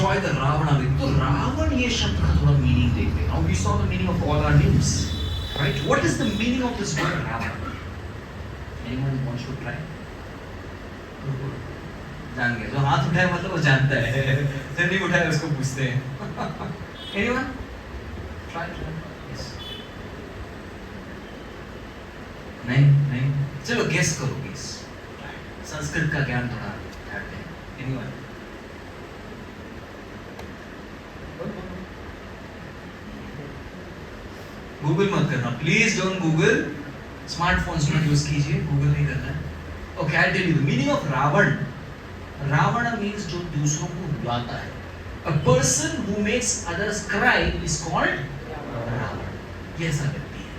destroy the Ravana with. तो रावण ये शब्द का थोड़ा meaning देखते हैं. Now we saw the meaning of all our names, right? What is the meaning of this word Ravana? Anyone wants to try? जान गए. जो हाथ उठाए मतलब वो जानता है. जो नहीं उठाए उसको पूछते हैं. Anyone? Try. Yes. नहीं. चलो guess करो guess. संस्कृत का ज्ञान थोड़ा घाटे हैं. Anyone? गूगल मत करना. Please don't Google. स्मार्टफोन्स में यूज कीजिए. गूगल नहीं करना है. Okay, I'll tell you the meaning of Ravan. Ravana means जो दूसरों को रुलाता है. A person who makes others cry is called Ravan. ये ऐसा व्यक्ति है.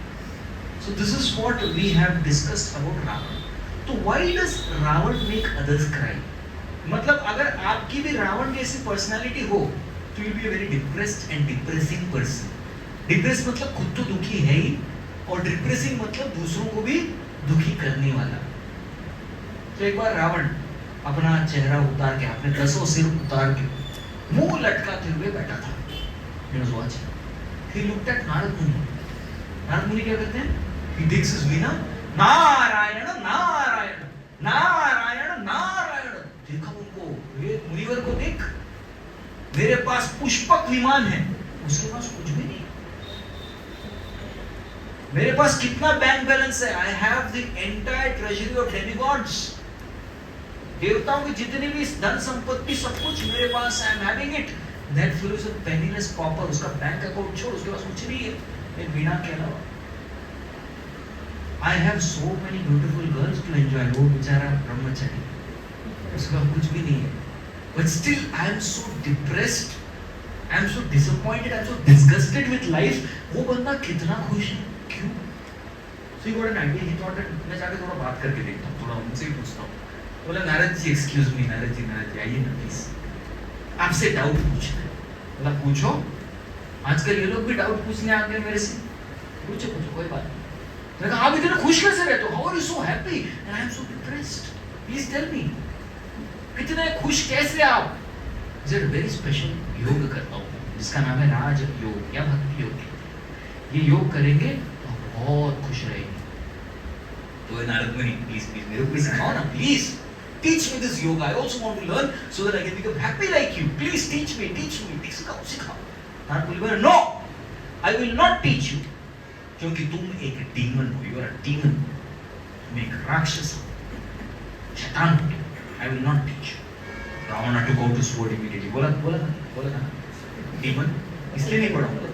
So this is what we have discussed about Ravan. तो why does Ravan make others cry? मतलब अगर आपकी भी रावण जैसी पर्सनालिटी हो तो you'll be a very depressed and depressing person. Depressed मतलब खुद तो दुखी है ही और depressing मतलब दूसरों को भी दुखी करने वाला. तो एक बार रावण अपना चेहरा उतार के, अपने 10 सिर उतार के, मुंह लटकाते हुए बैठा था. He was watching. He looked at Narad मुनि. नारद मुनि क्या करते हैं? He takes his veena. Narayan Narayan Narayan Narayan. देखा उनको, ये मुनिवर को देख. मेरे पास पुष्पक विमान है, उसके पास कुछ भी नहीं. मेरे पास कितना बैंक बैलेंस है? I have the entire treasury of demigods. देवताओं की जितनी भी धन संपत्ति सब कुछ मेरे पास है. I am having it. That fellow is a penniless pauper. उसका बैंक अकाउंट छोड़, उसके पास कुछ नहीं है एक वीणा के अलावा. I have so many beautiful girls to enjoy. वो बेचारा ब्रह्मचारी, उसका कुछ भी नहीं है. But still I am so depressed. I am so disappointed. I am so disgusted with life. वो बंदा कितना खुश है. क्यों? So he got an idea. He thought that मैं जाके थोड़ा बात करके देखता हूँ, थोड़ा उनसे ही पूछता हूँ. बोला नारद जी एक्सक्यूज मी, नारद जी आइए ना प्लीज, आपसे डाउट पूछना है. बोला पूछो. आजकल ये लोग भी डाउट पूछने आते हैं मेरे से. पूछो कोई बात नहीं. मैंने कहा आप इतने खुश कैसे रहते हो? How are you so happy and I am so depressed? Please tell me, कितने खुश कैसे आप? इज वेरी स्पेशल योग करता हूँ जिसका नाम है राज योग या भक्ति योग. ये योग करेंगे तो बहुत खुश रहेंगे. तो नारद मुनि प्लीज मेरे को भी सिखाओ ना, please teach me this yoga. I also want to learn so that I can become happy like you. Please teach me. सिखाओ. नारद मुनि बोले no, I will not teach you. क्योंकि तुम एक demon हो. You are a demon. तुम एक राक्षस हो, शैतान हो. I will not teach you. Ravana took out his sword immediately. बोला ना demon इसलिए नहीं पढ़ाऊंगा.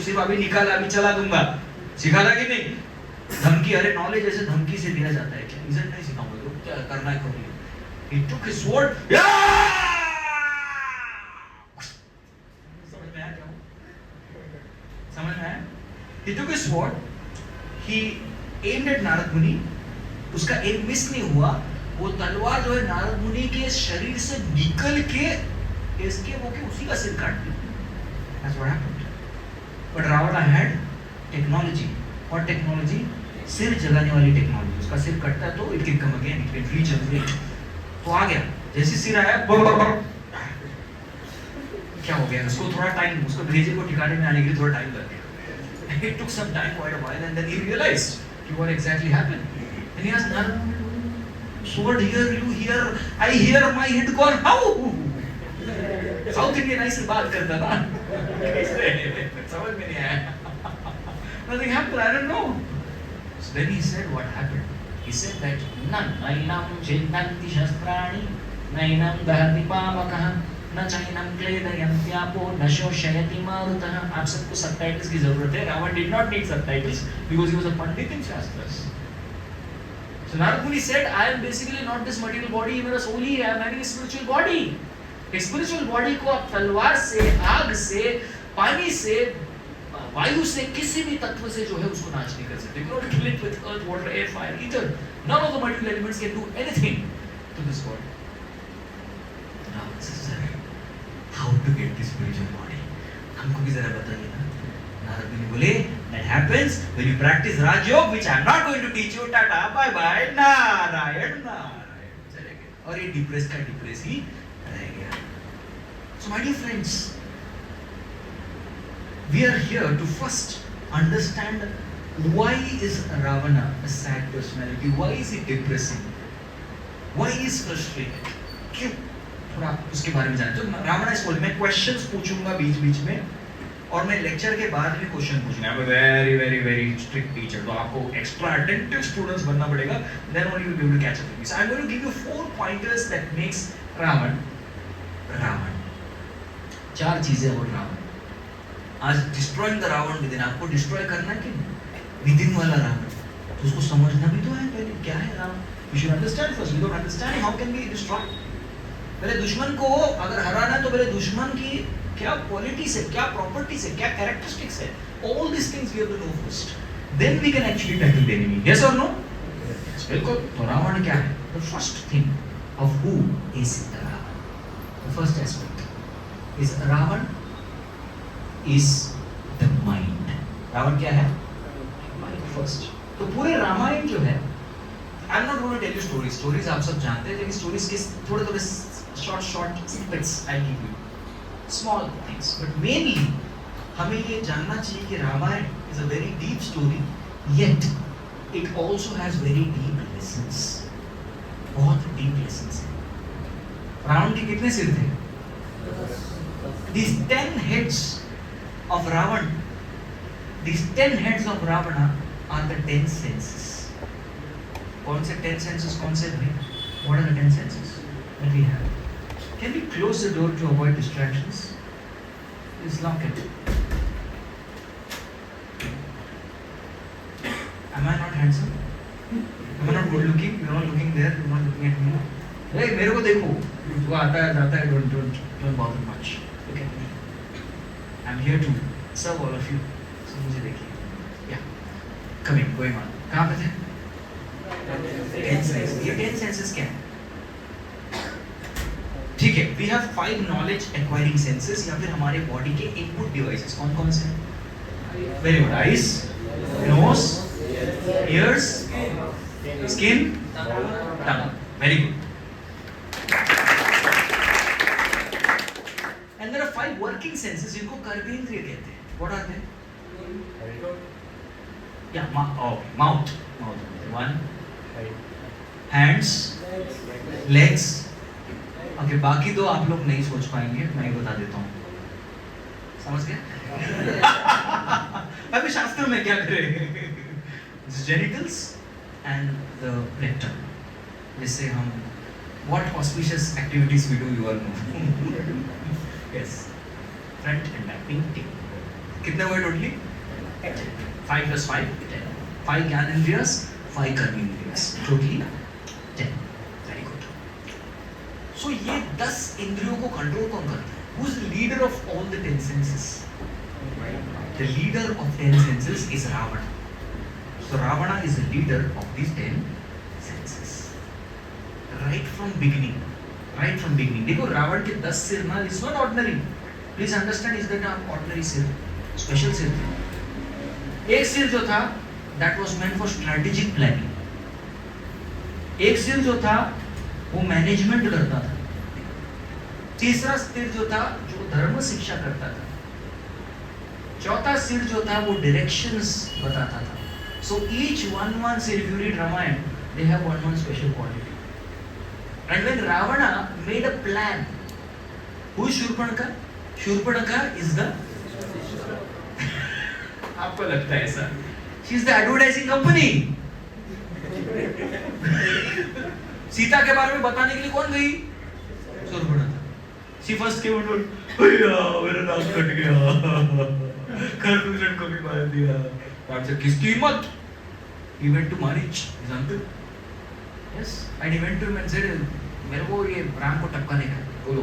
सिर्फ अभी निकाला, अभी चला दूंगा. सिखाना कि नहीं? धमकी. अरे नॉलेज ऐसे धमकी से दिया जाता है क्या? इज्जत नहीं सिखाऊंगा तो क्या करना है करो. He took his sword. समझ में आया क्या? समझ में आया? He took his sword. He aimed at Narad मुनि. उसका एम मिस नहीं हुआ. वो तलवार जो है नारद मुनि के शरीर से निकल के इसके वो के उसी का सिर काट दिया. That's what happened. But Ravana had technology. और टेक्नोलॉजी सिर जलाने वाली टेक्नोलॉजी. उसका सिर कटता है तो it can come again, it can regenerate. तो आ गया. जैसे सिर आया क्या हो गया? उसको थोड़ा टाइम, उसको भेजे को ठिकाने में आने के लिए थोड़ा टाइम लग गया. It took some time, quite a while, and then he realized what exactly happened. And he asked Narad, sword here, you here, I hear my head gone. How? South Indian ऐसे बात करता था. समझ में नहीं आया. Nothing happened. I don't know. So then he said, what happened? He said that nainam chintanti shastrani, nainam dahati pamakah, न चाइनम क्लेदयन्त्यापो न शोषयति मारुतः. आप सबको सबटाइटल्स की जरूरत है. Ravan did not need subtitles because he was a pandit in shastras. So Narad Muni said, I am basically not this material body. मेरा soul ही है. I am having a spiritual body. एक spiritual body को आप तलवार से, आग से, पानी से, वायु से, किसी भी तत्व से जो है उसको नाश नहीं कर सकते. You cannot kill it with earth, water, air, fire, ether. None of the material elements can do anything to this body. Now, sister, how to get this spiritual body? हमको भी जरा बताइए ना. नारद मुनि बोले, that happens when you practice Raj Yoga, which I am not going to teach you. Tata, bye bye, Narayan Narayan. चले गए. और ये डिप्रेस का डिप्रेस ही रह गया. So my dear friends, we are here to first understand why is Ravana a sad personality? Why is he depressing? Why is frustrated? क्यों? थोड़ा उसके बारे में जाने। तो रावण इस बोल मैं क्वेश्चंस पूछूंगा बीच बीच में और मैं लेक्चर के बाद भी क्वेश्चन पूछूंगा। I'm a very very very strict teacher, तो आपको extra attentive students बनना पड़ेगा। Then only you'll be able to catch up with me. So I'm going to give you 4 pointers that makes Ravan Ravan. 4 चीजें और रावण। आज destroying the Ravan within, आपको destroy करना है कि विदिन वाला रावण, तो उसको समझना भी तो है पहले क्या है Ravan. You should understand first. Without understanding, how can we destroy? पहले दुश्मन को अगर हराना है तो पहले दुश्मन की क्या क्वालिटीज है, क्या प्रॉपर्टीज है, क्या कैरेक्टरिस्टिक्स है, all these things we have to know first. Then we can actually tackle the enemy. Yes or no? Yes. बिल्कुल। तो रावण क्या है? The first thing of who is Ravan. The first aspect is Ravan is the mind. Ravan क्या है? Mind first. तो पूरे रामायण जो है, I'm not going to tell you stories. Stories आप सब जानते हैं, लेकिन stories के थोड़े short snippets I give you. Small things, but mainly हमें ये जानना चाहिए कि Ramayan is a very deep story, yet it also has very deep lessons. बहुत deep lessons हैं। रावण के कितने सिर थे? These 10 heads of Ravan, these 10 heads of Ravana are the 10 senses. कौन से 10 senses कौन से भाई? What are the 10 senses that we have? Can we close the door to avoid distractions? Please lock it. Am I not handsome? Am I not good looking? You're not looking there. You're not looking at me. Hey, मेरे को देखो. वो आता है जाता है. Don't bother much. Look at me. I'm here to serve all of you. So मुझे देखिए. Yeah. Coming, going on. कहाँ पे थे? 10 senses. ये 10 senses क्या है? ठीक है, we have 5 knowledge acquiring senses या फिर हमारे बॉडी के input devices कौन कौन से हैं? Very good. Eyes, nose, ears, skin, tongue. Very good. And there are 5 working senses जिनको कर्मेंद्रिय कहते हैं. What are they? Yeah, mouth. 1. Hands, legs. Okay, बाकी दो आप लोग नहीं सोच पाएंगे, मैं बता देता हूँ। समझ गए? अभी शास्त्र में क्या करें? Genitals and the rectum. जिससे हम what auspicious activities we do, you all know. Yes. Front and back, painting. कितने हुए totally? 5 plus 5, 10. 5 ज्ञानेंद्रियस, 5 कर्मेंद्रियस. Totally 10. Very good. So ये 10 इंद्रियों को कंट्रोल कौन करता है? Who is the leader of all the 10 senses? The leader of 10 senses is Ravana. So Ravana is the leader of these 10 senses. Right from beginning. देखो रावण के 10 सिर ना, it's not ordinary. Please understand, is that not ordinary सिर? Special सिर थे। एक सिर जो था, that was meant for strategic planning. एक सिर जो था, वो मैनेजमेंट करता था। तीसरा सिर जो था, जो धर्म शिक्षा करता था। चौथा सिर जो था, वो डायरेक्शंस बताता था। So each one सिर, if you read Ramayana, they have one special quality. And when Ravana made a plan, who is Shurpanakha? Shurpanakha is the आपको लगता है ऐसा? She is the advertising company. Sita के बारे में बताने के लिए कौन गई? Shurpanakha. She first came and told, भैया मेरा नाक कट गया, खरदूषण को भी मार दिया. राम से किसकी हिम्मत? He went to Marich, his uncle. Yes, and he went to him and said, मेरे को ये राम को टपकाने का, बोलो.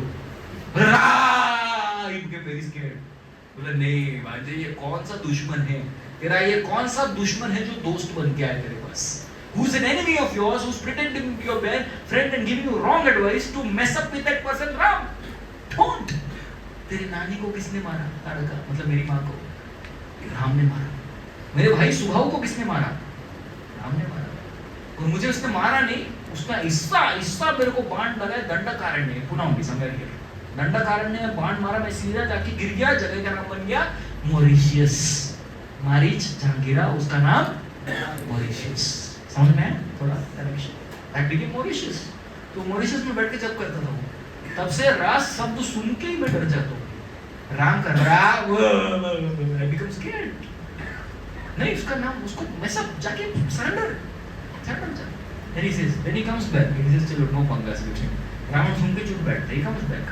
He became very scared. बोला नहीं भांजे, ये कौन सा दुश्मन है तेरा? ये कौन सा दुश्मन है जो दोस्त बन के आया तेरे पास? Who's an enemy of yours, who's pretending to be your friend and giving you wrong advice to mess up with that person? Ram, don't. तेरी नानी को किसने मारा? ताड़का, मतलब मेरी माँ को राम ने मारा. मेरे भाई सुभाव को किसने मारा? राम ने मारा. और मुझे उसने मारा नहीं, उसका हिस्सा मेरे को बाण लगा है दंडकारण्य, पुनः उनकी समझ गया. दंडकारण्य में बाण मारा, मैं सीधा जाके गिर गया, जगह का नाम बन गया मॉरिशियस। मारीच जहां गिरा उसका नाम मॉरिशियस। समझ में थोड़ा कनेक्शन? That became Mauritius. तो मॉरिशियस में बैठ के जब करता था वो, तब से रास शब्द सुन के ही मैं डर जाता हूँ। राम का रा, आई बिकम स्कैर्ड। नहीं, उसका नाम, उसको मैं सब जाके सरेंडर जा। Then he says, then he comes back. He says, चलो no पंगा से कुछ नहीं। रावण सुन के चुप बैठता है, he comes back.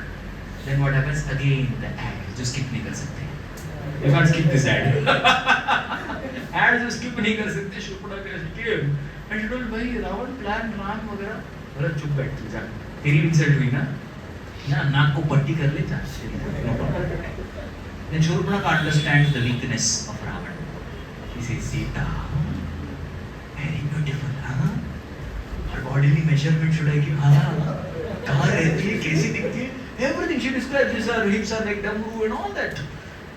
Then what happens again? The ad जो skip नहीं कर सकते। You can't skip this ad. Ad जो skip नहीं कर सकते, Shurpanakha came and she told, भाई रावण प्लान राम वगैरह, बोला चुप बैठ तू जा, तेरी इंसल्ट हुई ना, नाक को पट्टी कर ले जा। Then Shurpanakha understands the weakness of Ravan. He says, Sita, very beautiful, huh? Her bodily measurement should I give? हाँ, कहाँ रहती है, कैसी दिखती है? Everything she describes, these are hips are like Damru and all that.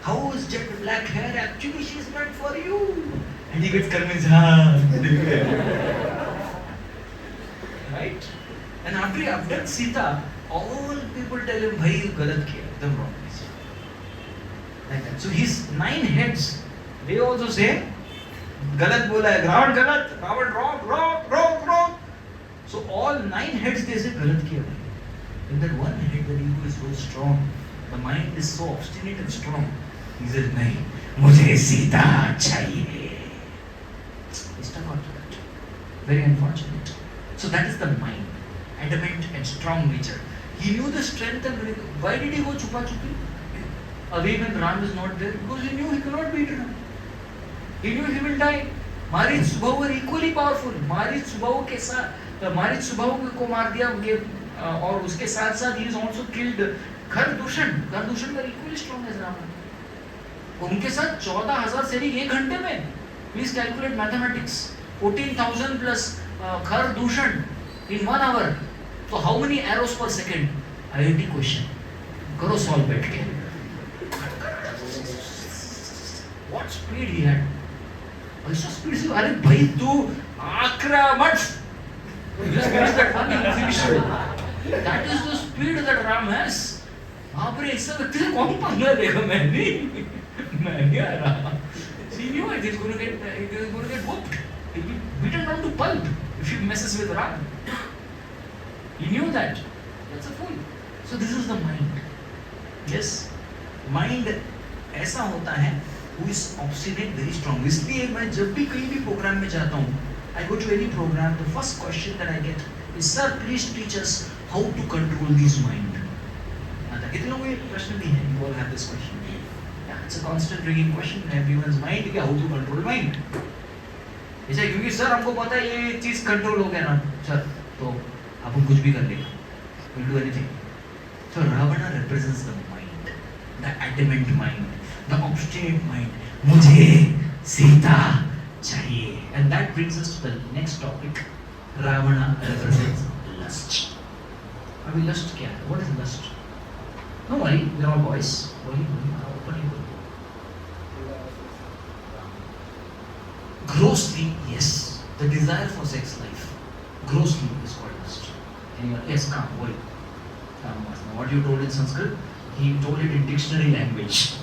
How is jet black hair? Actually, she is meant for you. And he gets convinced, हाँ, right? And after he abducts Sita, all people tell him, भाई गलत किया, एकदम wrong. Like that. So his 9 heads, they also say, गलत बोला है, रावण गलत, Ravan wrong. So all 9 heads they say गलत किया भाई. And that one head, the ego is so strong, the mind is so obstinate and strong. He says नहीं, मुझे सीता चाहिए. He stuck on to that. Very unfortunate. So that is the mind, adamant and strong nature. He knew the strength and why did he go छुपा छुपी? Away when Ram is not there, because he knew he cannot beat him. He knew he will die. Maरीच Subahu were equally powerful. Marich Subahu के साथ, मारीच सुबाहु को मार दिया उनके, और उसके साथ साथ he is also killed Khardushan were equally strong as Ravan. उनके साथ 14,000 सैनिक 1 घंटे में. Please calculate mathematics. 14,000 plus Khardushan in 1 hour. So how many arrows per second? IIT question. करो solve बैठ के. What speed he had? ऐसा स्पीड से, अरे भाई तू आक्रामक, that is the speed that Ram has. वहाँ पर ऐसा व्यक्ति से कौन पंगा देगा? मैं नहीं आ रहा. He knew it is going to get whooped. He'll be beaten down to pulp if he messes with Ram. He knew that. That's a fool. So this is the mind. Yes, mind ऐसा होता है, who is obstinate, very strong. इसलिए मैं जब भी कहीं भी programme में जाता हूँ, I go to any program, the first question that I get is, sir, please teach us how to control this mind. आता कितने लोगों को ये प्रश्न भी है? You all have this question. Yeah, it's a constant ringing question in everyone's mind कि how to control mind. ऐसा क्योंकि सर हमको पता है ये चीज कंट्रोल हो गया ना सर, तो अपन कुछ भी कर लेगा, we'll do anything. So Ravana represents the mind, the adamant mind, the obstinate mind. मुझे सीता चाहिए. And that brings us to the next topic. Ravana represents lust. अभी lust क्या है? What is lust? No worry, we are all boys. बोलिए openly बोलिए. Grossly, yes, the desire for sex life. Grossly is called lust. Anyone? Yes, come, बोलिए. What you told in Sanskrit, he told it in dictionary language.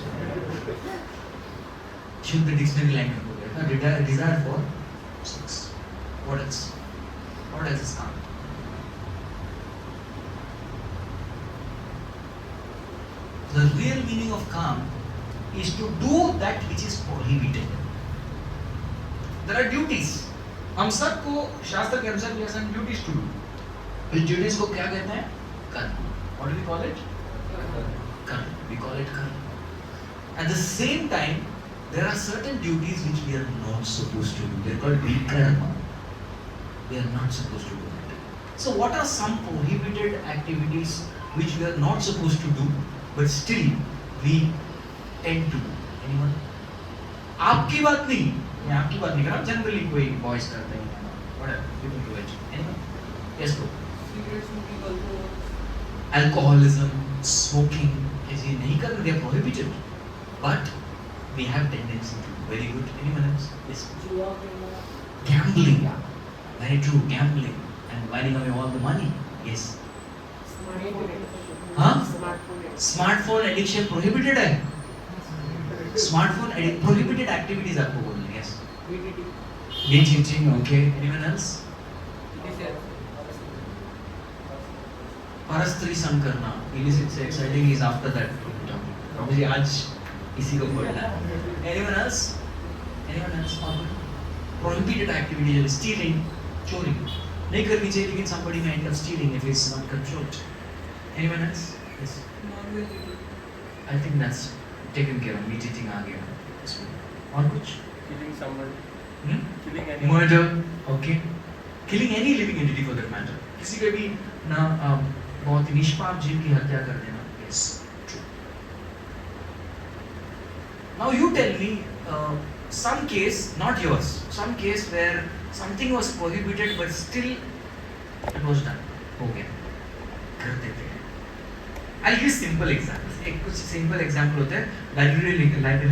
Should the dictionary language हो गया? Desire for sex. What else? What else is काम? The real meaning of काम is to do that which is prohibited. There are duties. हम सबको शास्त्र के अनुसार we have some duties to do. इस duties को क्या कहते हैं? कर्म. What do we call it? Karma. We call it karma. At the same time, there are certain duties which we are not supposed to do. They are called vikarma. We are not supposed to do that. So what are some prohibited activities which we are not supposed to do, but still we tend to do? Anyone? आपकी बात नहीं, मैं आपकी बात नहीं कर रहा. Generally कोई boys करते हैं, whatever, people do it. Anyone? Yes, bro. Alcoholism, smoking, ऐसे नहीं करना, they are prohibited, but we have tendency to. Very good. Anyone else? Yes. Gambling, very true. Gambling and whining away all the money. Yes. हाँ, smartphone addiction prohibited है। Smartphone prohibited activities आपको बोलनी है। ये cheating, okay, anyone else? परस्त्री संग करना, illicit sex, I think is after that. मुझे आज इसी को बोलना है। Anyone else? Anyone else? Prohibited activity, stealing, चोरी नहीं करनी चाहिए, लेकिन somebody may end up stealing if it's not controlled. Anyone else? Yes. I think that's taken care of. Meat eating आ गया। और कुछ? Killing somebody. Killing any. Murder, okay. Killing any living entity for that matter. किसी के भी ना बहुत ही निष्पाप जीव की हत्या कर देना। Yes, true. Now you tell me some case, not yours, some case where something was prohibited but still it was done. हो गया, कर देते हैं। I'll give simple examples. एक कुछ simple example होते हैं। Library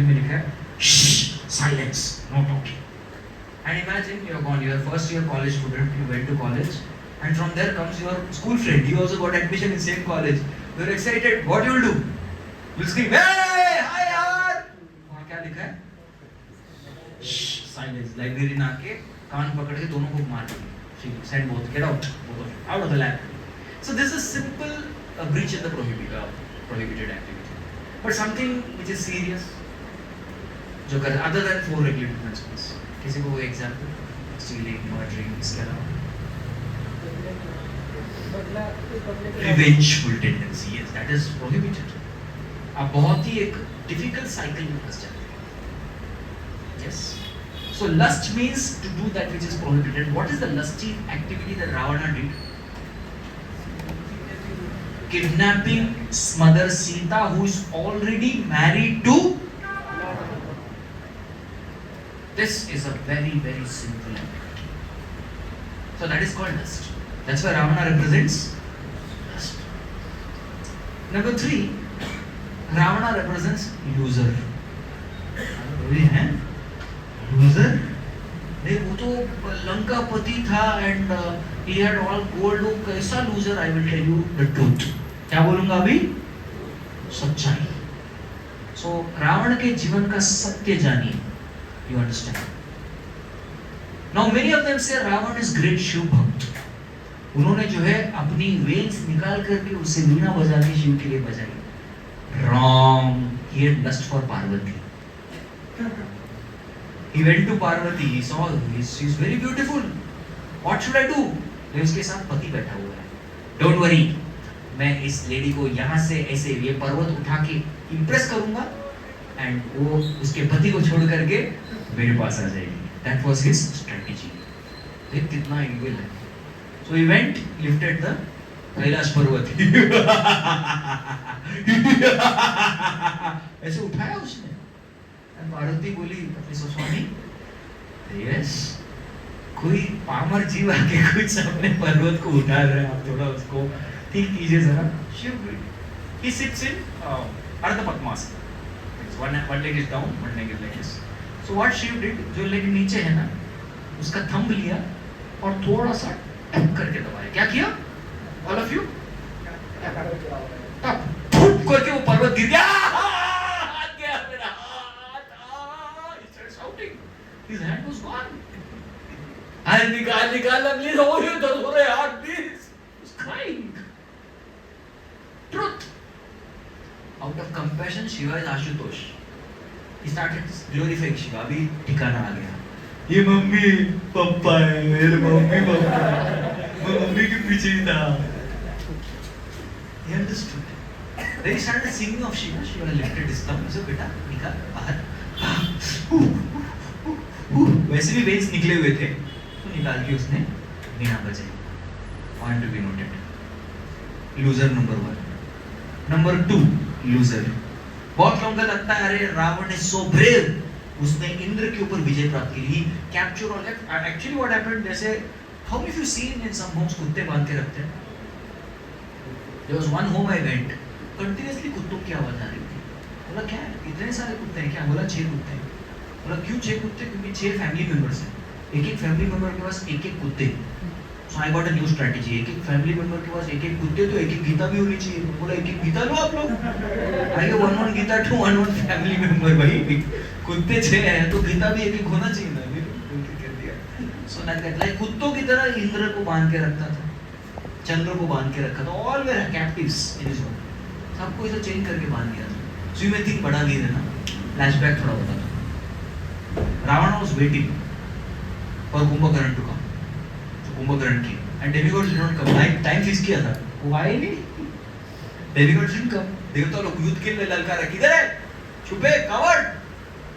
में लिखा है, silence, no talking. And imagine you are gone, you are first year college student, you went to college, and from there comes your school friend. You also got admission in same college. You are excited. What you will do? You will scream, "Hey, hi yaar!" वहाँ क्या लिखा है? Silence. Library ना के कान पकड़ के दोनों को मार दिया. Send both. Get out. Both of you out of the library. So this is simple breach in the prohibited activity. But something which is serious, जो कर other than 4 regulated principles. किसी को कोई example? Stealing, murdering, इसके अलावा? Revengeful tendency, yes, that is prohibited. अब बहुत ही एक difficult cycle में फंस जाते हैं. Yes. So lust means to do that which is prohibited. What is the lusty activity that Ravana did? Kidnapping Mother Sita, who is already married to. This is a very, very simple activity. So that is called lust. That's why Ravana represents lust. Number 3, Ravana represents loser. Loser? नहीं, वो तो लंका पति था and he had all gold. वो कैसा loser? I will tell you the truth. क्या बोलूँगा अभी? सच्चाई. So रावण के जीवन का सत्य जानिए. You understand? Now many of them say Ravan is great Shiv भक्त. उन्होंने जो है अपनी वेन्स निकाल करके उससे वीणा बजा के शिव के लिए बजाई. Wrong. He had lust for Parvati. He went to Parvati. He saw she's very beautiful. What should I do? लेकिन उसके साथ पति बैठा हुआ है. Don't worry. मैं इस लेडी को यहाँ से ऐसे ये पर्वत उठा के इम्प्रेस करूँगा and वो उसके पति को छोड़ करके मेरे पास आ जाएगी. That was his strategy. देख कितना evil है. So he went, lifted the Kailash पर्वत. ऐसे उठाया उसने. पार्वती बोली अपनी स्वामी, यस, कोई पामर जीव आके कुछ अपने पर्वत को उठा रहा है, आप थोड़ा उसको ठीक कीजिए जरा. Shiv, he sits in Ardha Padmasana. One leg is down, one leg is like this. So what Shiv did, जो लेग नीचे है ना, उसका थंब लिया और थोड़ा सा टप करके दबाया. क्या किया? All of you? Tub, foot करके वो पर्वत गिर गया. हाथ गया मेरा हाथ. He started shouting. His hand was gone. हाथ निकाल please. Oh, you दर्द हो रहा है हाथ please. He was crying. Truth. Out of compassion, Shiva is Ashutosh. He started glorifying Shiva. अभी ठिकाना आ गया. ये मम्मी पापा है, मेरे मम्मी पापा है. मैं मम्मी के पीछे ही था. He understood. Then he started singing of Shiva. Shiva lifted his thumb. So बेटा निकाल बाहर. वैसे भी वेन्स निकले हुए थे, तो निकाल के उसने वीणा बजाई. Point to be noted. Loser number 1. Number 2, loser. बहुत लोगों को लगता है अरे रावण is so brave. उसने इंद्र के ऊपर विजय प्राप्त की. He captured all that. Actually what happened, जैसे how many of you seen in some homes कुत्ते बांध के रखते हैं? There was one home I went. Continuously कुत्तों की आवाज आ रही थी. बोला क्या है? इतने सारे कुत्ते हैं क्या? बोला 6 कुत्ते हैं. बोला क्यों 6 कुत्ते? क्योंकि 6 फैमिली मेंबर्स हैं. एक फैमिली मेंबर के पास एक कुत्ते. So I got a new strategy, एक एक फैमिली मेंबर के पास एक एक कुत्ते, तो एक एक गीता भी होनी चाहिए। बोला एक एक गीता लो आप लोग, आइए one Gita two one family member. भाई कुत्ते 6 हैं तो गीता भी एक एक होना चाहिए ना। कह दिया सो लाइक कुत्तों की तरह इंद्र को बांध के रखता था, चंद्र को बांध के रखा था, all where captives in his home, सबको इसे चेंज करके बांध दिया था। सो यू मे थिंक बड़ा वीर है ना, फ्लैशबैक थोड़ा बताता हूं। Ravan was waiting for Kumbhakarna to come, तो कुंभकर्ण की and demigods did not come. Time fix किया था, वो आए नहीं, डेमिगॉड्स डिडंट कम। देवता लोग युद्ध के लिए ललकारा, किधर है, छुपे कवर्ड,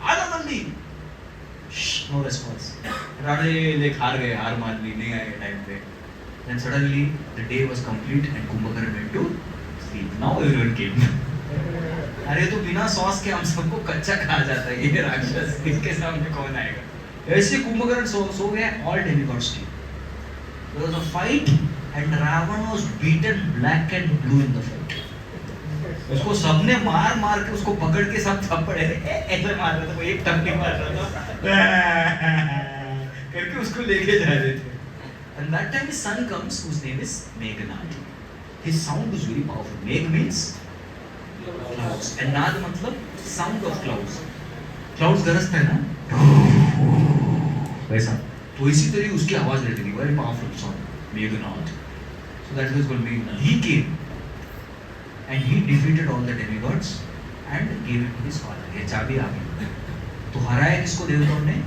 आ जाओ जल्दी, नो रिस्पांस। राणे देख हार गए, हार मान ली, नहीं आए टाइम पे। Then suddenly the day was complete and Kumbhakarna went to sleep. Now everyone came. अरे तो बिना सॉस के हम सबको कच्चा खा जाता है ये राक्षस, इसके सामने कौन आएगा। ऐसे कुंभकर्ण सो गया, all demigods came. There was a fight and Ravan was beaten black and blue in the fight. उसको सबने मार मार के उसको पकड़ के सब थप्पड़ ऐसे मार रहा था, वो एक टपनी मार रहा था करके उसको लेके जा रहे थे। And that time his son comes, whose name is Meghnad. His sound is very powerful. Megh means clouds, and Nad मतलब sound of clouds. Clouds गरजता है ना, वैसा। तो इसी तरह उसकी आवाज रहती थी, very powerful sound, Meghnad. So that was called Meghnad. He came, and he defeated all the demigods and gave it to his father. ये चाबी आ गई। तो हराया किसको देवताओं ने?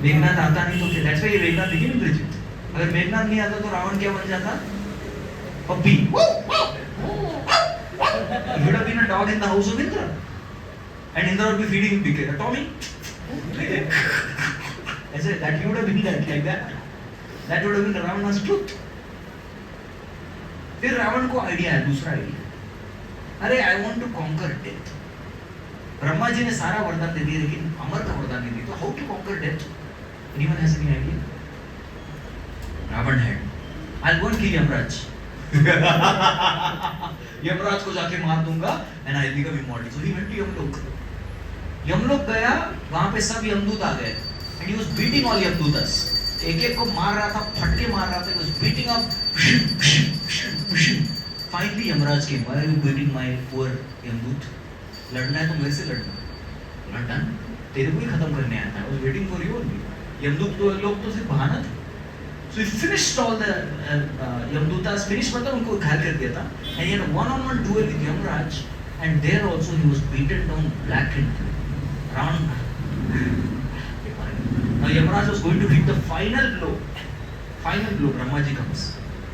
मेघनाद आता नहीं तो क्या? That's why ये मेघनाद देखिए ना ब्रिजिट। अगर मेघनाद नहीं आता तो रावण क्या बन जाता? पप्पी। He would have been a dog in the house of Indra, and Indra would be feeding him big. Tommy, ऐसे that he would have been that like that. That would have been Ravana's truth. फिर रावण को idea है, दूसरा idea. अरे I want to conquer death. Brahma ji ने सारा वरदान दे दिया लेकिन अमर का वरदान नहीं दिया, तो how to conquer death? Anyone has any idea? Ravan है, I'll go and kill Yamraj. Yamraj को जाके मार दूंगा and I'll become immortal. So he went to यमलोक। यमलोक गया, वहां पे सब यमदूत आ गए and he was beating all यमदूतस। एक एक को मार रहा था, फटके मार रहा था, he was beating up। Finally Yamraj के, why are you beating my poor यमदूत? लड़ना है तो मेरे से लड़ना, लड़ना तेरे को ही खत्म करने आता है। I was waiting for you only. यमदूत तो लोग तो सिर्फ बहाना था। So he finished all the Yamdutas, finished मतलब उनको घायल कर दिया था, and he had a one-on-one duel with Yamraj, and there also he was beaten down black and Ravan. Now Yamraj was going to hit the final blow. Final blow, Brahma ji comes.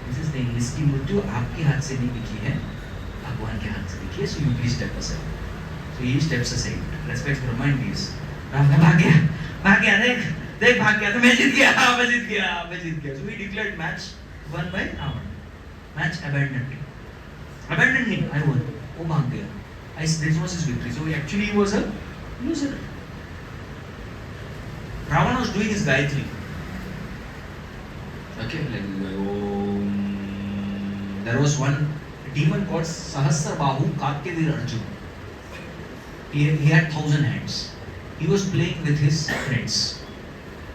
This is saying, इसकी मृत्यु आपके हाथ से नहीं लिखी है, भगवान के हाथ से लिखी है, so you please step aside. So he steps aside, respects Brahma and leaves. Ravan भाग गया देख भाग गया, तो मैं जीत गया। So we declared match won by Ravan. Match abandoned him. I won. वो भाग गया. This was his victory. So actually he was a loser. Ravan was doing his Gayatri. Okay, there was one demon called Sahasrabahu Katyavir Arjun. He had 1,000 hands. He was playing with his friends.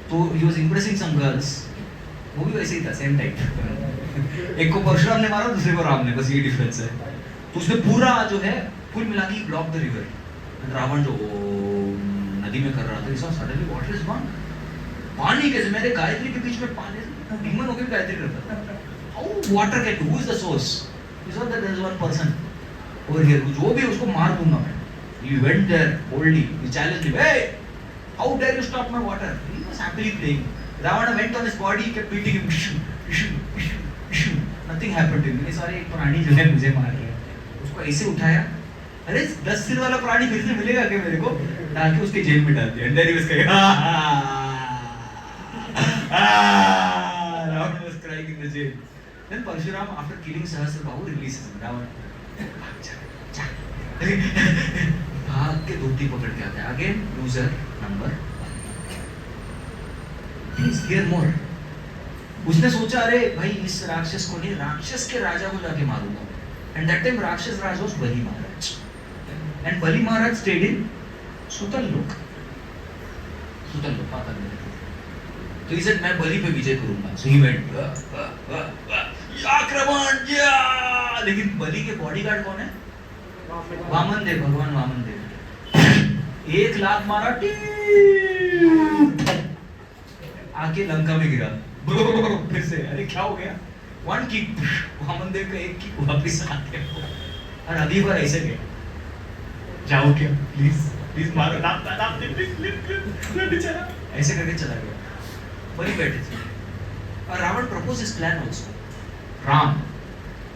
तो he was impressing some girls. वो भी वैसे ही था, same type. एक को परशुराम ने मारा, दूसरे को राम ने, बस ये डिफरेंस है। तो उसने पूरा जो है कुल मिला के ब्लॉक द रिवर। रावण जो नदी में कर रहा था, इसका सडनली वाटर इज गॉन। पानी कैसे? मेरे गायत्री के बीच में पानी, डीमन होकर गायत्री करता था। How water can, who is the source? Is not that there is one person over here, जो भी उसको मार दूंगा मैं। He went there boldly. He challenged him. Hey, how dare you stop my water? He was happily playing. Ravana went on his body, kept beating him. Nothing happened to him. ये सारे प्राणी जो है मुझे मार रहे हैं। उसको ऐसे उठाया, अरे 10 सिर वाला प्राणी फिर से मिलेगा क्या मेरे को? डाल के उसके जेल में डाल दिया। अंदर ही उसका Ravana was crying in the jail. Then Parshuram, after killing Sahasrabahu, releases him. Ravana, भाग जा। भाग के धोती पकड़ के आता है। Again loser number 1। Please hear more. उसने सोचा अरे भाई इस राक्षस को नहीं, राक्षस के राजा को जाके मारूंगा। And that time rakshas raj was Bali Maharaj, and Bali Maharaj stayed in Sutal lok. पाताल में। तो he said मैं बलि पे विजय करूंगा. So he went आक्रमण या, लेकिन बलि के बॉडीगार्ड कौन है? वामन देव, भगवान वामन देव. 1 लाख मारा, आके लंका में गिरा. फिर से अरे क्या हो गया? 1 किक, वामन देव का 1 किक वापस आ गया. और अभी बार ऐसे गया, जाओ क्या प्लीज मारो, नाम प्लीज चला, ऐसे करके चला गया. बलि बैठे थे और रावण प्रपोज इस प्लान ऑल्सो. राम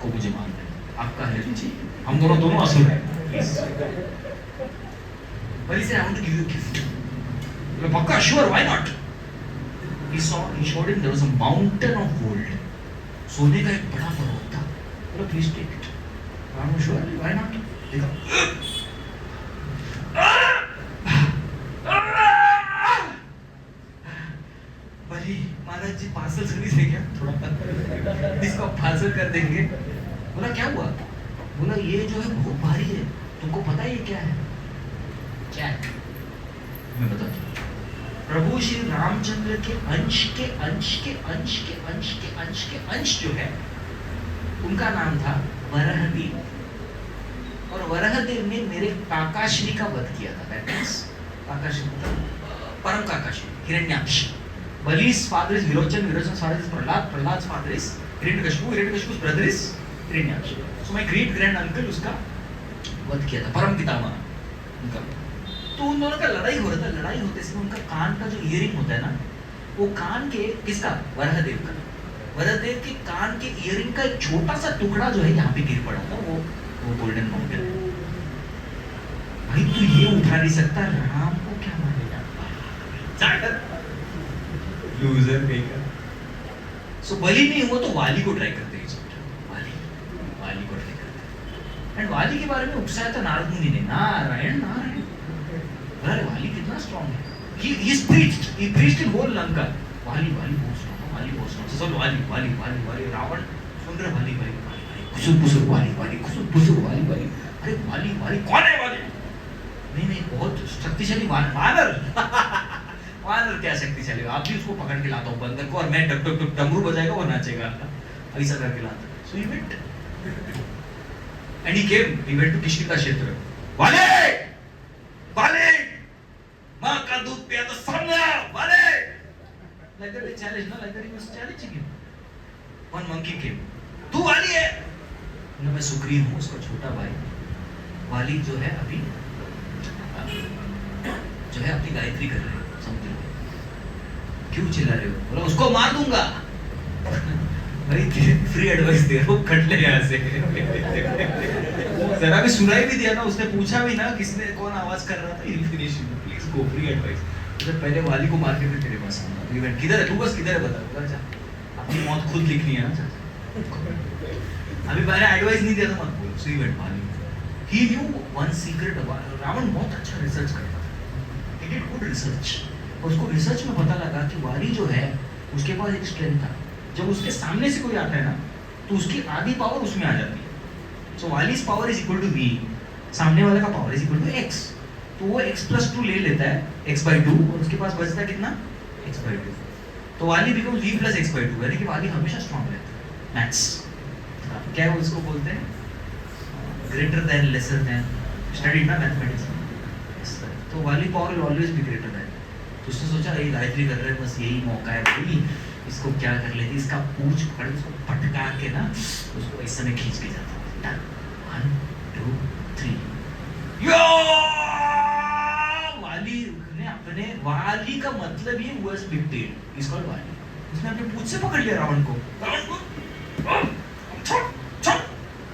को मुझे मानना है, आपका हेल्प चाहिए, हम दोनों असुर हैं, प्लीज. बलि से I want to give you gift. बोला पक्का, sure, why not. he showed him there was a mountain of gold. सोने का एक बड़ा पर्वत था. बोला please take it. Ram sure, why not. देखो बलि महाराज जी पार्सल सर्विस है क्या? थोड़ा इसको पार्सल कर देंगे. बोला क्या हुआ? बोला ये जो है बहुत भारी है, तुमको पता है ये क्या है? क्या है? मैं बताता हूँ. प्रभु श्री रामचंद्र के अंश के अंश के अंश के अंश के अंश के अंश जो है, उनका नाम था वराहदेव. और वराहदेव ने मेरे काकाश्री का वध किया था. दैट मींस काकाश्री परम काकाश्री Hiranyaksha. Bali's father is Virochan, Virochan's father is Prahlad, Prahlad's father is Hiranyakashipu, Hiranyakashipu's brother is Hiranyaksha. So my great grand uncle उसका वध किया था, परम पितामह उनका. तो उन दोनों का लड़ाई हो रहा था. लड़ाई होते समय उनका कान का जो इयरिंग होता है ना, वो कान के किसका? वराहदेव का. वराहदेव के कान के इयरिंग का एक छोटा सा टुकड़ा जो है यहाँ पे गिर पड़ा था, वो गोल्डन माउंटेन. भाई तू ये उठा नहीं सकता, राम को क्या मारेगा? Loser baker. सो बलि नहीं हुआ तो वाली को ट्राई करते हैं. वाली को ट्राई करते हैं. एंड वाली के बारे में उकसाया था नारद मुनि ने. नारायण नारायण. अरे वाली कितना स्ट्रांग है. he preached in whole Lanka. वाली बहुत स्ट्रांग है, वाली बहुत स्ट्रांग. सब वाली रावण सुन रहे वाली खुसुर पुसुर वाली खुसुर पुसुर वाली. अरे वाली कौन है वाली? नहीं बहुत शक्तिशाली वानर. वानर क्या शक्तिशाली, आप भी उसको पकड़ के लाता हूँ बंदर को, और मैं डक डमरू बजाएगा वो नाचेगा, ऐसा करके लाता. So he went and he went to Kishkindha kshetra. वाले माँ का दूध पिया तो सामने वाले. like that they challenge, no, like that he was challenging him. One monkey came. तू वाली है? मैं सुग्रीव हूँ, उसका छोटा भाई. वाली जो है अभी अपनी गायत्री कर रहे हैं समुद्र में. क्यों चिल्ला रहे हो? बोला उसको मार दूंगा. भाई फ्री एडवाइस दे रहा हूँ, कट ले यहाँ से. जरा भी सुनाई भी दिया ना, उसने पूछा भी ना किसने कौन आवाज कर रहा था. Finish please go, free advice. तो पहले वाली को मार के फिर तेरे पास आऊंगा. इवेंट किधर है? तू बस किधर है बता. बोला जा, अपनी मौत खुद लिखनी है ना. अभी मैंने एडवाइस नहीं दिया था, मत बोल. सो इवेंट वाली he knew one secret about Ravan बहुत अच्छा रिसर्च करता था. he did good research. और उसको रिसर्च में पता लगा कि वाली जो है उसके पास एक स्ट्रेंथ था. जब उसके सामने से कोई आता है ना तो उसकी आधी पावर उसमें आ जाती है. So Vali's power is equal to v, सामने वाले का power is equal to x. तो वो x+2 ले लेता है, x/2, और उसके पास बचता है कितना? x/2. तो वाली बिकम v + x/2, यानी कि वाली हमेशा स्ट्रांग रहता है. मैथ्स क्या है उसको बोलते हैं? Greater than, lesser than. Studied ना मैथमेटिक्स. तो वाली power will always be greater than. तो उसने सोचा ये गायत्री कर रहे हैं, बस यही मौका है भाई, इसको क्या कर लेते, इसका पूंछ पकड़ उसको पटका के ना उसको इस समय खींच के जाता. 1 2 3 यो. वाली ने अपने, वाली का मतलब he was dictate, is called वाली. उसने अपने पूंछ से पकड़ लिया रावण को.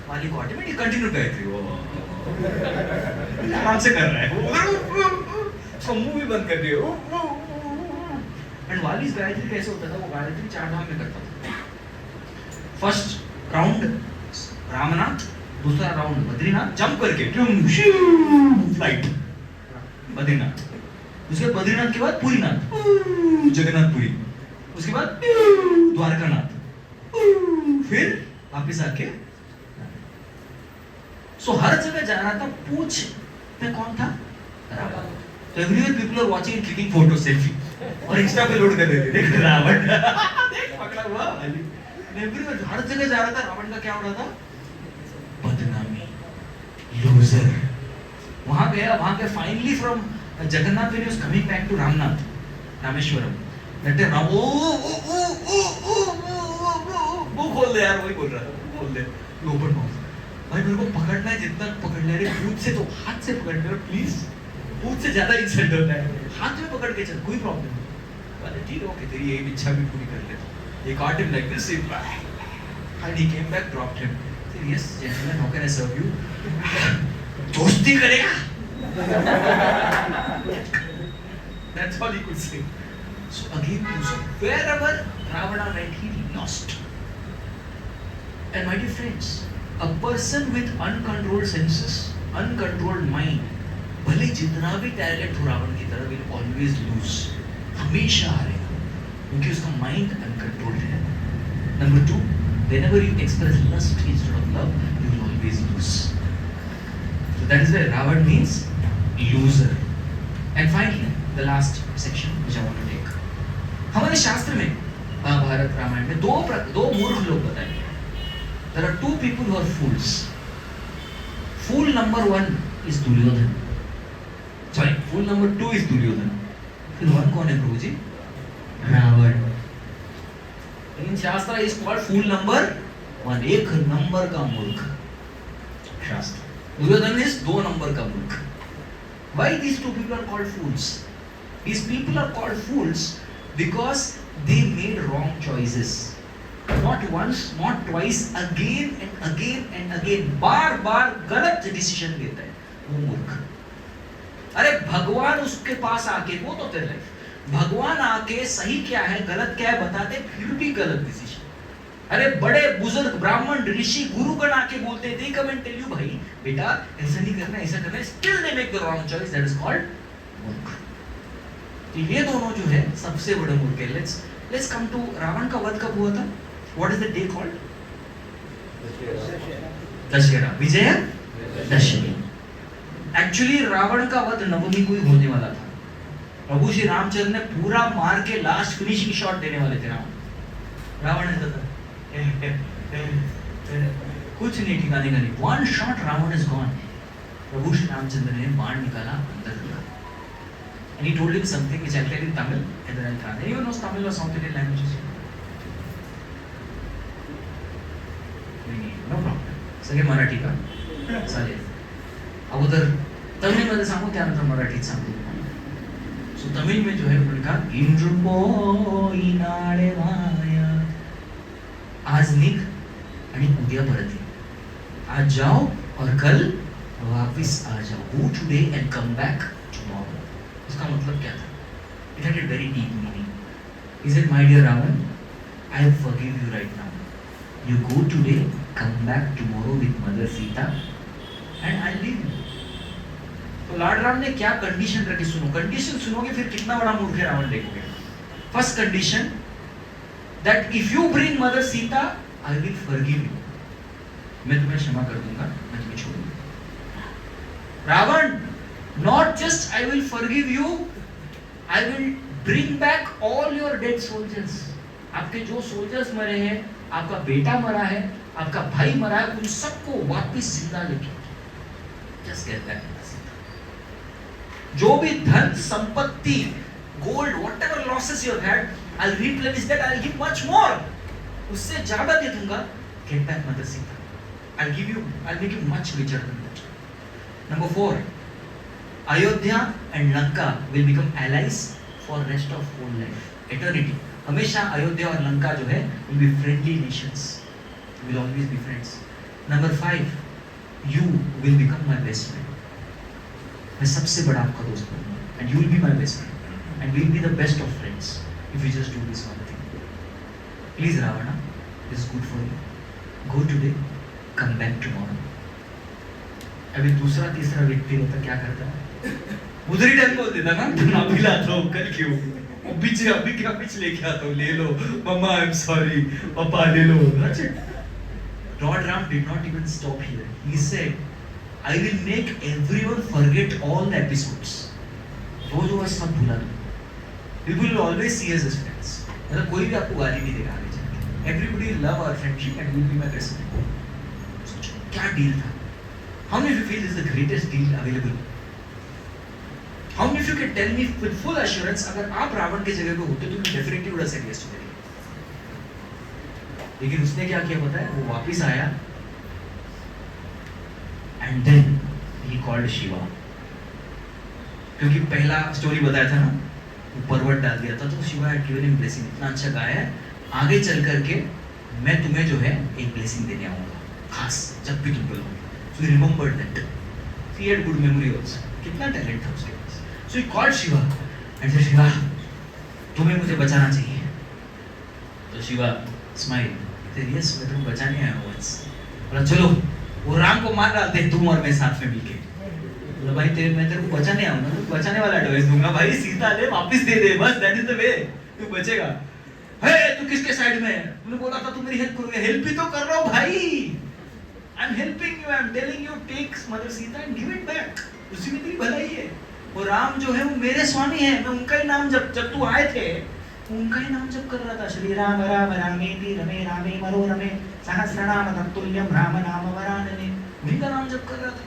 वाली को ऑटोमेटिक कंटिन्यू गायत्री वो आराम से कर रहा है. उसका मुंह भी बंद कर दिया. एंड वाली इस गायत्री कैसे होता था? वो गायत्री 4 धाम में करता था. फर्स्ट राउंड रामनाथ, दूसरा राउंड बद्रीनाथ, जंप करके फ्लाइट बद्रीनाथ. उसके बद्रीनाथ के बाद पुरीनाथ, जगन्नाथपुरी. उसके बाद द्वारकानाथ, फिर वापिस आके. सो हर जगह जा रहा था. पूछ में कौन था? रावण. तो everywhere people are watching and clicking photo, selfie. और इंस्टा पे लोड कर देते देख रावण देख पकड़ा हुआ एवरीवन हर जगह जा रहा था रावण का क्या हो रहा था बदनामी लूजर वहां गया finally from Jagannath when he was coming back to Ramnath Rameswaram that time Ram वो खोल दे यार वही बोल रहा था खोल दे ओपन माउथ भाई मेरे को पकड़ना है जितना पकड़ना है पूछ से तो हाथ से पकड़ मेरा प्लीज पूछ से ज्यादा इंसल्ट होता है हाथ में पकड़ के चल कोई प्रॉब्लम नहीं बोले ठीक है ओके तेरी यही इच्छा भी पूरी कर ले he caught him like this and he came back dropped him said yes gentleman how can I serve you दोस्ती करेगा that's all he could say so again so wherever Ravana went he lost and my dear friends a person with uncontrolled senses uncontrolled mind भले जितना भी talent हो रावण की तरह will always lose हमेशा हारेगा क्योंकि उसका माइंड अनकंट्रोल्ड है number 2 whenever you express lust instead of love you will always lose so that is why Ravan means loser and finally the last section which I want to take हमारे शास्त्र में महाभारत रामायण में दो मूर्ख लोग बताए there are two people who are fools fool number 1 is Duryodhan sorry fool number 2 is Duryodhan फिर one कौन है प्रभु जी रावण इन शास्त्र इज कॉल्ड फूल नंबर 1 एक नंबर का मूर्ख शास्त्र दुर्योधन इज 2 नंबर का मूर्ख why these two people are called fools these people are called fools because they made wrong choices not once not twice again and again बार-बार गलत decision लेता है वो मूर्ख अरे भगवान उसके पास आके वो तो तेरे भगवान आके सही क्या है गलत क्या है बताते फिर भी गलत डिसीजन अरे बड़े बुजुर्ग ब्राह्मण ऋषि गुरुगण आके बोलते हैं they come and tell you भाई बेटा ऐसा नहीं करना ऐसा करना still they make the wrong choice that is called मूर्ख तो ये दोनों जो है सबसे बड़े मूर्ख है let's come to रावण का वध कब हुआ था what is the day called Dussehra Vijay Dashami actually Ravan का वध नवमी को ही होने वाला था प्रभु श्री रामचंद्र ने पूरा मार के लास्ट फिनिशिंग शॉट देने वाले थे रावण ऐसा था कुछ नहीं ठिकाने का नहीं one shot Ravan is gone Prabhu Shri Ramchandra ने बाण निकाला अंदर लगा and he told him something which I'll tell in Tamil and then I'll translate anyone knows Tamil or South Indian languages no problem सगळे मराठी का चालेल अगोदर तमिळ मध्ये सांगू त्यानंतर मराठीत सांगू सो तमिळ में जो है उन्होंने कहा इंद्र पोई नाळे माया आज निक आणि उद्या परत ये आज जाओ और कल वापस आ जाओ go today and come back tomorrow इसका मतलब क्या था it had a very deep meaning is it my dear Ravan I forgive you right now you go today come back tomorrow with mother Sita and I leave you तो lord Ram ने क्या condition रखी सुनो condition सुनोगे फिर कितना बड़ा मूर्ख है रावण देखोगे first condition that if you bring mother Sita I will forgive you मैं तुम्हें क्षमा कर दूंगा मैं तुम्हें छोड़ दूंगा Ravan not just I will forgive you I will bring back all your dead soldiers आपके जो सोल्जर्स मरे हैं आपका बेटा मरा है आपका भाई मरा है उन सबको वापस जिंदा लेके जस्ट गेट दैट जो भी धन संपत्ति gold whatever losses you have had I will replenish that I will give much more उससे ज्यादा दे दूंगा get back mother Sita I will give you I will make you much richer than that number 4 Ayodhya and Lanka will become allies for rest of whole life eternity हमेशा अयोध्या और लंका जो है will be friendly nations will always be friends number 5 you will become my best friend मैं सबसे बड़ा आपका दोस्त बनूंगा and you will be my best friend and we will be the best of friends if you just do this one thing please Ravan this is good for you go today come back tomorrow अभी दूसरा तीसरा व्यक्ति होता क्या करता उधर ही time बोल देता ना तुम अभी लाता हो कल क्यों पीछे अभी क्या पीछे लेके आता हूँ ले लो मम्मा आई एम सॉरी पापा ले लो that's it Lord Ram did not even stop here he said I will make everyone forget all the episodes. जो जो सब भुला दो People will always see us as friends. मतलब कोई भी आपको गाली नहीं देगा आगे जाके. Everybody will love our friendship and will be my best friend. सोचो क्या डील था? How many of you feel this is the greatest deal available? How many of you can tell me with full assurance अगर आप रावण की जगह पे होते तो you definitely would have said yes to me. लेकिन उसने क्या किया पता है? वो वापिस आया and then he called Shiva. क्योंकि पहला स्टोरी बताया था ना, वो पर्वत डाल दिया था, तो Shiva had given him blessing. इतना अच्छा गाया है, आगे चल करके मैं तुम्हें जो है एक ब्लेसिंग देने आऊंगा खास, जब भी तुम बोलोगे. So he remembered that. He had good memory also. कितना टैलेंट था उसके पास. So he called Shiva and said, Shiva तुम्हें मुझे बचाना चाहिए. तो शिवा स्माइल, यस मैं तुम्हें बचाने आया हूँ बस. बोला चलो वो राम को मार डालते तुम और मैं साथ में मिलके. बोला भाई मैं तेरे को बचाने आऊंगा, तो बचाने वाला एडवाइस दूंगा भाई, सीता ले वापस दे दे बस, दैट इज द वे तू बचेगा. हे तू किसके साइड में है? तूने बोला था तू मेरी हेल्प करोगे, हेल्प भी तो कर रहा हूं भाई. I am helping you, I am telling you take mother Sita and give it back. उसी में तेरी भलाई है. वो राम जो है वो मेरे स्वामी है, मैं उनका ही नाम जब तू आए थे उनका ही नाम जप कर रहा था. श्री राम राम रामेति रमे रामे मनोरमे सहस्रनाम तत्तुल्यम राम नाम वरानने, उन्हीं का नाम जप कर रहा था.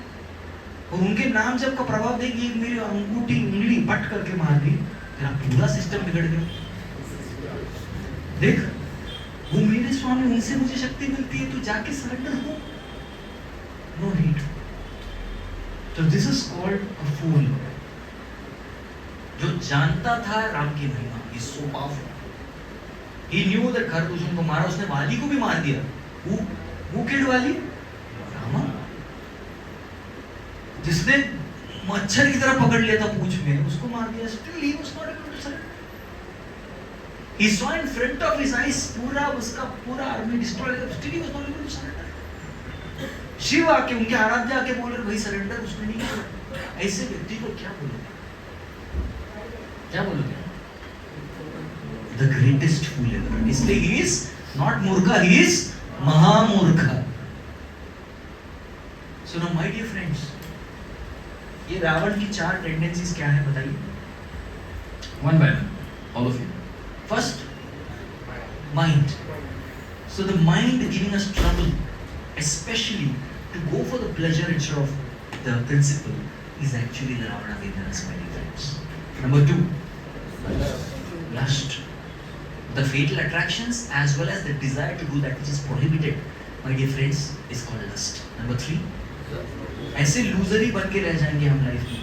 और उनके नाम जप का प्रभाव देखिए, मेरी अंगूठी उंगली पट करके मार दी, तेरा पूरा सिस्टम बिगड़ गया. देख वो मेरे स्वामी, उनसे मुझे शक्ति मिलती है, तो जाके सरेंडर हो. No need. तो this is called a fool. जो जानता था राम की महिमा, is so powerful. He knew that Khardushan को मारा, उसने वाली को भी मार दिया. हु किल्ड वाली? रामा. जिसने मच्छर की तरह पकड़ लिया था पूंछ में, उसको मार दिया. Still he was not able to surrender. He saw in front of his eyes पूरा उसका पूरा आर्मी डिस्ट्रॉय कर, still he was not able to surrender. Shiv आके उनके आराध्य आके बोल रहे भाई सरेंडर, उसने नहीं किया. ऐसे व्यक्ति को क्या बोलोगे? क्या बोलोगे? The greatest fool ever. इसलिए he is not murkha, he is mahamurkha. So now my dear friends, ये रावण की 4 टेंडेंसीज क्या है बताइए? One by one, all of you. First, mind. So the mind giving us trouble, especially to go for the pleasure instead of the principle, is actually the Ravana Vedanas, my dear friends. Number 2, lust. The fatal attractions as well as the desire to do that which is prohibited, my dear friends, is called lust. Number 3, ऐसे loser ही बन के रह जाएंगे हम life में.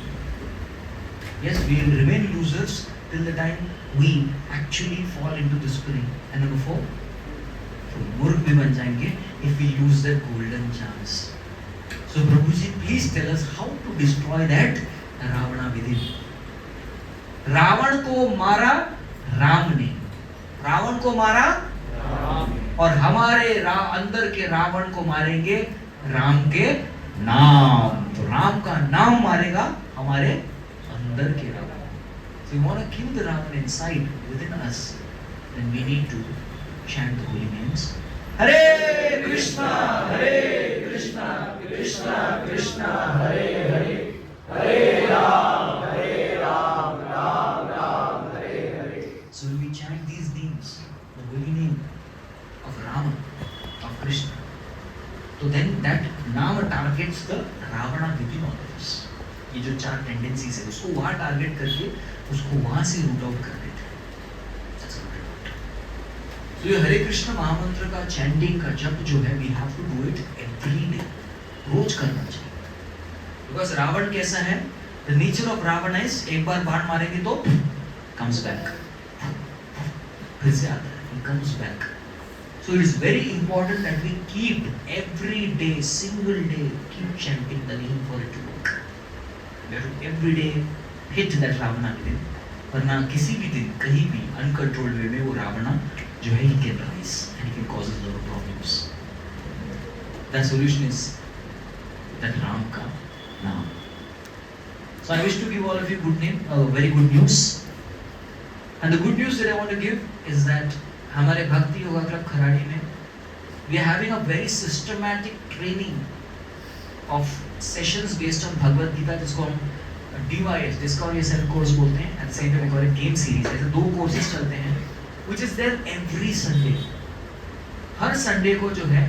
Yes, we will remain losers till the time we actually fall into this spring. And number 4, तो मूर्ख भी बन जाएंगे if we lose that golden chance. So Prabhu ji, please tell us how to destroy that Ravana within. Ravan को मारा राम ने, रावण को मारा राम, और हमारे अंदर के रावण को मारेंगे राम के नाम. तो राम का नाम मारेगा हमारे अंदर के Ravan. So you want to kill the Ravan inside within us, then we need to chant the holy names. Hare Krishna, Hare Krishna, Krishna Krishna, Hare Hare, Hare Ram, Ram Ram, Hare Hare. So when we chant these names, the holy name of Rama, of Krishna, so then that Nama targets the Ravana within all of us. ये जो 4 tendencies है, उसको वहाँ target करके उसको वहाँ से root out कर देते हैं. तो ये हरे कृष्ण महामंत्र का चैंटिंग का जप जो है, we have to do it every day. रोज करना चाहिए. बिकॉज रावण कैसा है? The nature of Ravan is, एक बार बाण मारेंगे तो कम्स बैक, फिर से आता है, he comes back. So it is very important that we keep every day, single day, keep chanting the name for it to work. We have to every day hit that Ravana within. वरना किसी भी दिन कहीं भी uncontrolled way में वो रावणा जो है he can rise and he can cause a lot of problems. The solution is that Ram का नाम. So I wish to give all of you good name, very good news. And the good news that I want to give is that हमारे भक्ति yoga club Kharadi में we are having a very systematic training of sessions based on Bhagavad Gita, जिसको हम DYS, Discover Yourself course बोलते हैं, at the same time we call it game series. ऐसे 2 courses चलते हैं which is there every Sunday. हर Sunday को जो है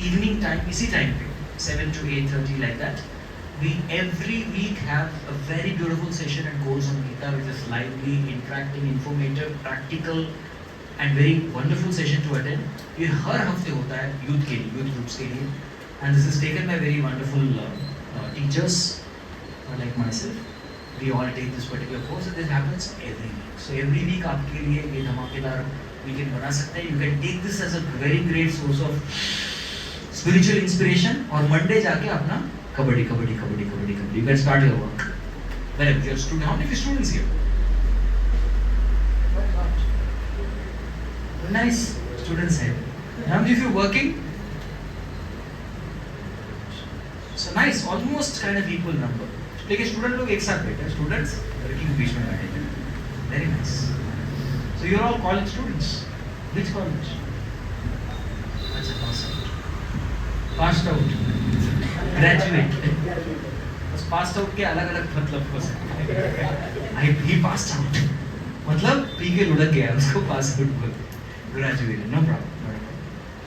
इवनिंग टाइम, इसी टाइम पे 7 to 8:30 like that, we every week have a very beautiful session and course on Gita which is lively, interacting, informative, practical and very wonderful session to attend। ये हर हफ्ते होता है youth के लिए, youth groups के लिए, and this is taken by very wonderful teachers like myself। We all take this particular course and this happens every week। So every week आपके लिए ये धमाकेदार weekend बना सकते हैं। You can take this as a very great source of spiritual inspiration और Monday जाके अपना kabaddi kabaddi kabaddi kabaddi kabaddi you can start your work wherever you're student। How many students here? Nice students here। How many of you working? So nice, almost kind of equal number। लेकिन student लोग एक साथ बैठे हैं, students लड़की के बीच में बैठे हैं। Very nice. So you are all college students. Which college? अच्छा, पास्ड आउट, ग्रेजुएट। बस पास्ड आउट के अलग अलग मतलब हो सकते हैं। ही पास्ड आउट मतलब पी के लुढ़क गया, उसको पास आउट बोलते। Graduate, no problem,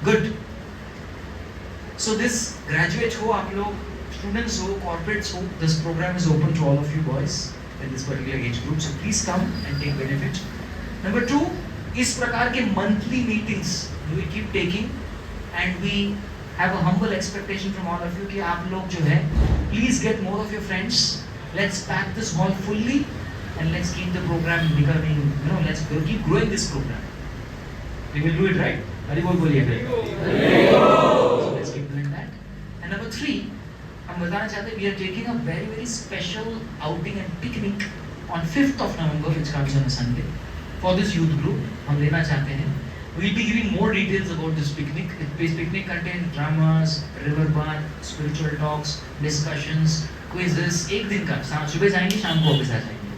good. So this graduate हो आप लोग, students ho, corporates ho, this program is open to all of you boys in this particular age group, so please come and take benefit। Number 2, इस प्रकार के monthly meetings we keep taking and we have a humble expectation from all of you कि आप लोग जो है please get more of your friends, let's pack this hall fully and let's keep the program becoming, let's keep growing this program। We will do it, right? Hari बोल बोलिए। So let's keep doing that। And number 3, हम बताना चाहते हैं we are taking a very very special outing and picnic on 5th of November which comes on a Sunday for this youth group। हम लेना चाहते हैं, we'll be giving more details about this picnic। This picnic contains dramas, river bath, spiritual talks, discussions, quizzes। एक दिन का, सुबह जाएंगे शाम को वापस आ जाएंगे।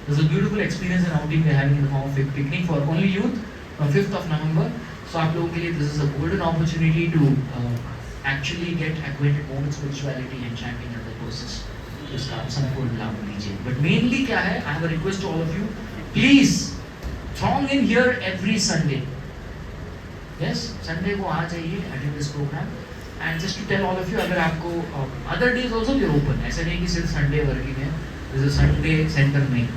There's a beautiful experience and outing we are having in the form of a picnic for only youth on 5th of November। So आप लोगों के लिए this is a golden opportunity to actually get acquainted more with spirituality and chanting and the courses। तो इसका आप संपूर्ण लाभ लीजिए। But mainly क्या है, I have a request to all of you, please throng in here every Sunday। Yes, Sunday को आ जाइए, attend this program। And just to tell all of you, अगर आपको other days also we are open, ऐसा नहीं कि सिर्फ Sunday working है, this is Sunday center नहीं,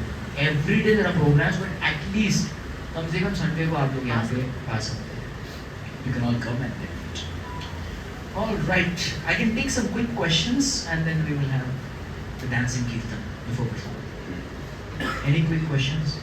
every day there are programs, but at least कम से कम Sunday को आप लोग यहाँ पे आ सकते हैं। You can all come and all right, I can take some quick questions and then we will have the dancing kirtan before performing। Any quick questions?